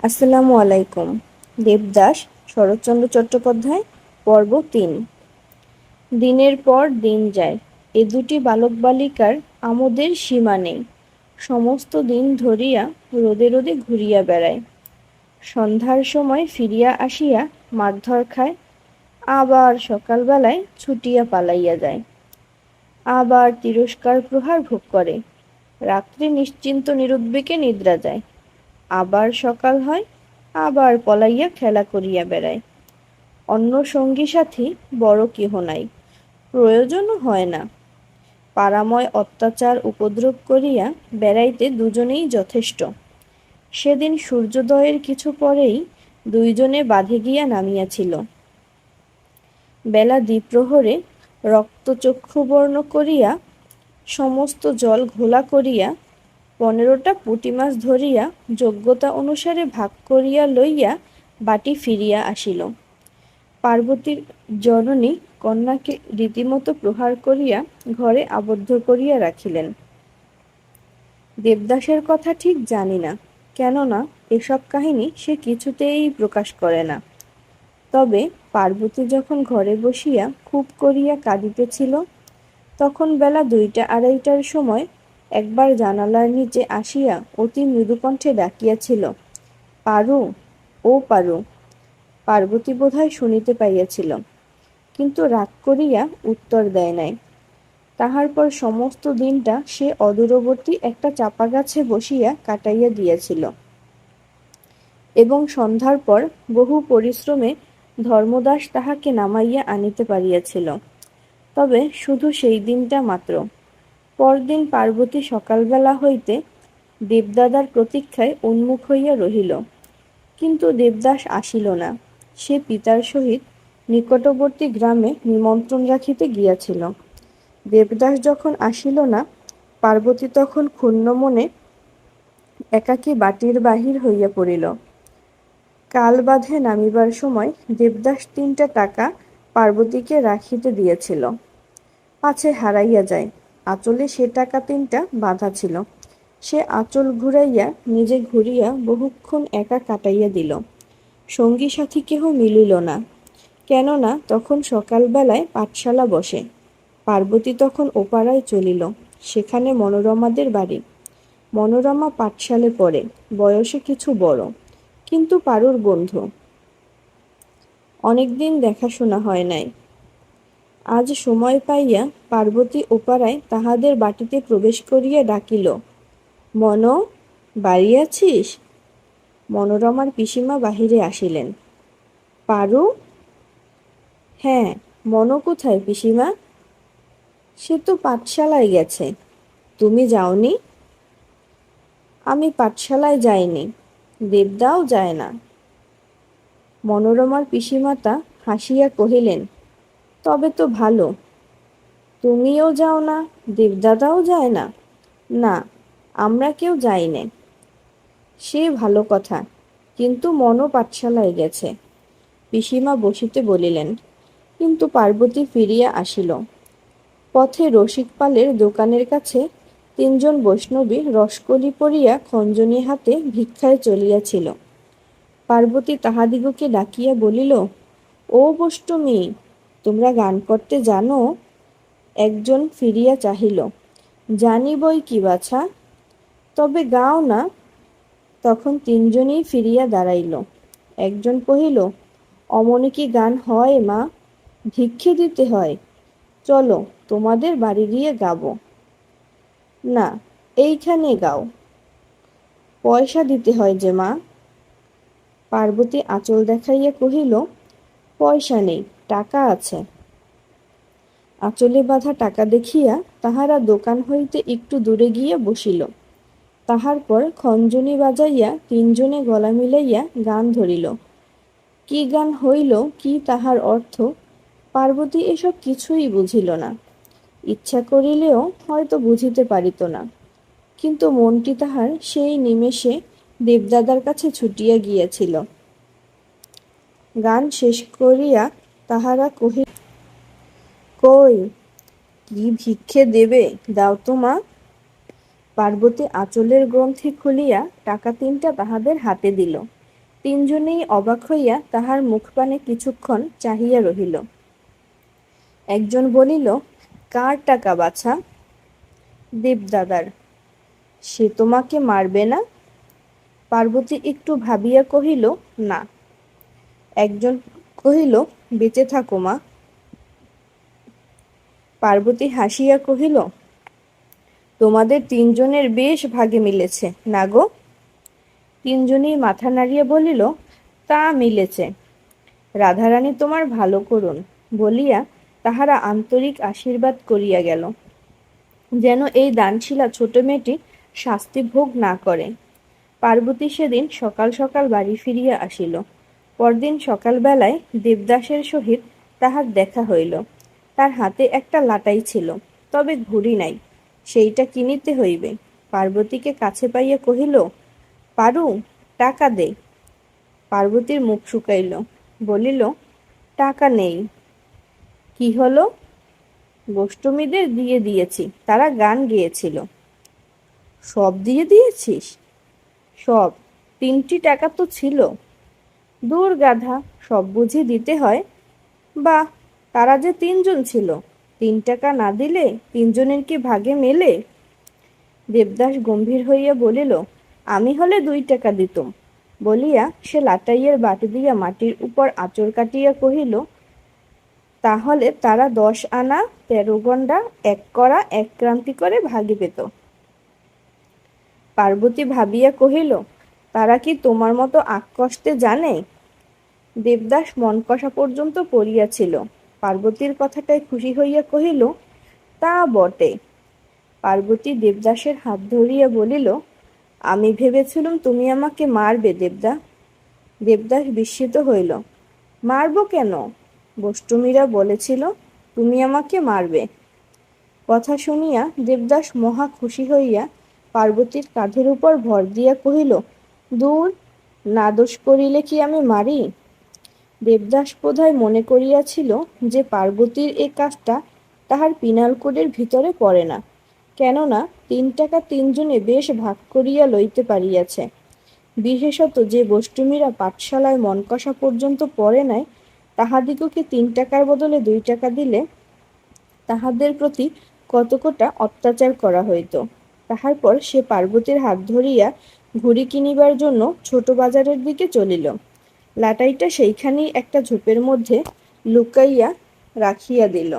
আসসালামু আলাইকুম। দেবদাস শরৎচন্দ্র চট্টোপাধ্যায়, পর্ব ৩। দিনের পর দিন যায়, এ দুটি বালক বালিকার আমোদের সীমা নেই। সমস্ত দিন ধরিয়া রোদে রোদে ঘুরিয়া বেড়ায়, সন্ধ্যার সময় ফিরিয়া আসিয়া মারধর খায়, আবার সকালবেলায় ছুটিয়া পালাইয়া যায়, আবার তিরস্কার প্রহার ভোগ করে, রাত্রে নিশ্চিন্ত নিরুদ্বেগে নিদ্রা যায়, আবার সকাল হয়, আবার পলাইয়া খেলা করিয়া বেড়ায়। অন্য সঙ্গী সাথী বড় কেহ নাই, প্রয়োজনও হয় না। পাড়াময় অত্যাচার উপদ্রব করিয়া বেড়াইতে দুজনেই যথেষ্ট। সেদিন সূর্যোদয়ের কিছু পরেই দুইজনে বাঁধে গিয়া নামিয়াছিল। বেলা দ্বিপ্রহরে রক্তচক্ষুবর্ণ করিয়া সমস্ত জল ঘোলা করিয়া 15টা পুঁটি মাছ ধরিয়া যোগ্যতা অনুসারে ভাগ করিয়া লইয়া বাটি ফিরিয়া আসিল। পার্বতীর জননী কন্যাকে রীতিমতো প্রহার করিয়া ঘরে আবদ্ধ করিয়া রাখিলেন। দেবদাসের কথা ঠিক জানি না, কেননা এসব কাহিনী সে কিছুতেই প্রকাশ করে না। তবে পার্বতী যখন ঘরে বসিয়া খুব করিয়া কাঁদিতেছিল, তখন বেলা 2টা-2:30টার সময় একবার জানালার নিচে আসিয়া অতি মৃদুকণ্ঠে ডাকিয়াছিল, পারু, ও পারু। পার্বতী বোধহয় শুনিতে পাইয়াছিল, কিন্তু রাগ করিয়া উত্তর দেয় নাই। তাহার পর সমস্ত দিনটা সে অদূরবর্তী একটা চাপা গাছে বসিয়া কাটাইয়া দিয়াছিল, এবং সন্ধ্যার পর বহু পরিশ্রমে ধর্মদাস তাহাকে নামাইয়া আনিতে পারিয়াছিল। তবে শুধু সেই দিনটা মাত্র। পরদিন পার্বতী সকালবেলা হইতে দেবদাদার প্রতীক্ষায় উন্মুখ হইয়া রহিল, কিন্তু দেবদাস আসিল না। সে পিতার সহিত নিকটবর্তী গ্রামে নিমন্ত্রণ রাখিতে গিয়াছিল। দেবদাস যখন আসিল না, পার্বতী তখন ক্ষুণ্ণ মনে একাকী বাটির বাহির হইয়া পড়িল। কাল বাঁধে নামিবার সময় দেবদাস 3টা টাকা পার্বতীকে রাখিতে দিয়েছিল, পাছে হারাইয়া যায়। আঁচলে সে টাকা 3টা বাঁধা ছিল। সে আঁচল ঘুরাইয়া নিজে ঘুরিয়া বহুক্ষণ একা কাটাইয়া দিল। সঙ্গী সাথী কেহ মিলিল না, কেননা তখন সকালবেলায় পাঠশালা বসে। পার্বতী তখন ওপাড়ায় চলিল, সেখানে মনোরমাদের বাড়ি। মনোরমা পাঠশালে পড়ে, বয়সে কিছু বড়, কিন্তু পারুর বন্ধু। অনেকদিন দেখাশোনা হয় নাই। আজ সময় পাইয়া পার্বতী ওপাড়ায় তাহাদের বাটিতে প্রবেশ করিয়া ডাকিল, মন, বাড়ি আছিস? মনোরমার পিসিমা বাহিরে আসিলেন। পারু? হ্যাঁ। মন কোথায় পিসিমা? সে তো পাঠশালায় গেছে। তুমি যাওনি? আমি পাঠশালায় যাইনি, দেবদাও যায় না। মনোরমার পিসিমাতা হাসিয়া কহিলেন, তবে তো ভালো। তুমিও যাও না, দেবদাদাও যায় না? না, আমরা কেউ যাই নে। সে ভালো কথা, কিন্তু মনও পাঠশালায় গেছে। পিসিমা বসিতে বলিলেন, কিন্তু পার্বতী ফিরিয়া আসিল। পথে রসিকপালের দোকানের কাছে 3জন বৈষ্ণবী রসকলি পরিয়া খঞ্জনি হাতে ভিক্ষায় চলিয়াছিল। পার্বতী তাহাদিগকে ডাকিয়া বলিল, ও বৈষ্ণবী, তোমরা গান করতে জানো? একজন ফিরিয়া চাহিল, জানি বই কি বাছা, তবে গাও না। তখন 3জনই ফিরিয়া দাঁড়াইল। একজন কহিল, অমনি কি গান হয় মা? ভিক্ষে দিতে হয়। চলো, তোমাদের বাড়ি গিয়ে গাবো। না, এইখানে গাও। পয়সা দিতে হয় যে মা। পার্বতী আঁচল দেখাইয়া কহিল, পয়সা নেই, টাকা আছে। আঁচলে বাঁধা টাকা দেখিয়া তাহারা দোকান হইতে একটু দূরে গিয়া বসিল। তাহার পর খঞ্জনি বাজাইয়া 3জনে গলা মিলাইয়া গান ধরিল। কি গান হইল, কি তাহার অর্থ, পার্বতী এসব কিছুই বুঝিল না। ইচ্ছা করিলেও হয়তো বুঝিতে পারিত না। কিন্তু মনটি তাহার সেই নিমেষে দেবদাদার কাছে ছুটিয়া গিয়াছিল। গান শেষ করিয়া তাহারা কহিল, কই, কি ভিক্ষে দেবে, দাও তো মা। পার্বতী আঁচলের গ্রন্থি খুলিয়া টাকা 3টা তাহাদের হাতে দিল। তিনজনেই অবাক হইয়া তাহার মুখপানে কিছুক্ষণ চাহিয়া রহিল। একজন বলিল, কার টাকা বাছা? দেবদাদার। সে তোমাকে মারবে না? পার্বতী একটু ভাবিয়া কহিল, না। একজন কহিল, বেঁচে থাকো মা। পার্বতী হাসিয়া কহিল, তোমাদের তিনজনের বেশ ভাগে মিলেছে না গো? তিনজনেই মাথা নাড়িয়া বলিল, তা মিলেছে। রাধারানী তোমার ভালো করুন বলিয়া তাহারা আন্তরিক আশীর্বাদ করিয়া গেল, যেন এই দানশীলা ছোট মেয়েটি শাস্তি ভোগ না করে। পার্বতী সেদিন সকাল সকাল বাড়ি ফিরিয়া আসিল। পরদিন সকালবেলায় দেবদাসের সহিত তাহার দেখা হইল। তার হাতে একটা লাটাই ছিল, তবে ঘুড়ি নাই, সেইটা কিনিতে হইবে। পার্বতীকে কাছে পাইয়া কহিল, পারু, টাকা দে। পার্বতীর মুখ শুকাইল, বলিল, টাকা নেই। কি হলো? গোষ্ঠমীদের দিয়ে দিয়েছি, তারা গান গেয়েছিল। সব দিয়ে দিয়েছিস? সব। 3টি টাকা তো ছিল। দূর গাধা, সব বুঝি দিতে হয়? বাহ, তারা যে 3জন ছিল, 3 টাকা না দিলে 3জনের কি ভাগে মেলে? দেবদাস গম্ভীর হইয়া বলিল, আমি হলে 2 টাকা দিতুম। বলিয়া সে লাটাইয়ের বাটি দিয়া মাটির উপর আঁচড় কাটিয়া কহিল, তাহলে তারা 10 আনা 13 গন্ডা 1 কড়া 1 ক্রান্তি করে ভাগে পেত। পার্বতী ভাবিয়া কহিল, তারা কি তোমার মতো আক্কষ্টে জানে? দেবদাস মন কষা পর্যন্ত পড়িয়াছিল। পার্বতীর কথাটায় খুশি হইয়া কহিল, তা বটে। পার্বতী দেবদাসের হাত ধরিয়া বলিল, আমি ভেবেছিলুম তুমি আমাকে মারবে দেবদা। দেবদাস বিস্মিত হইল। মারব কেন? গোষ্ঠমীরা বলেছিল তুমি আমাকে মারবে। কথা শুনিয়া দেবদাস মহা খুশি হইয়া পার্বতীর কাঁধের উপর ভর দিয়া কহিল, দূর, না দোষ করিলে কি আমি মারি? দেবদাস বোধহয় মনে করিয়াছিল যে পার্বতীর এ কাজটা তাহার পিনালকোডের ভিতরে পড়ে না, কেননা 3 টাকা 3জনে বেশ ভাগ করিয়া লইতে পারিয়াছে। বিশেষত যে গোষ্ঠীমীরা পাঠশালায় মনকষা পর্যন্ত পড়ে নাই, তাহাদিগকে 3 টাকার বদলে 2 টাকা দিলে তাহাদের প্রতি কতকটা অত্যাচার করা হইত। তাহার পর সে পার্বতীর হাত ধরিয়া ঘুড়ি কিনিবার জন্য ছোট বাজারের দিকে চলিল। লাটাইটা সেইখানেই একটা ঝোপের মধ্যে লুকাইয়া রাখিয়া দিল।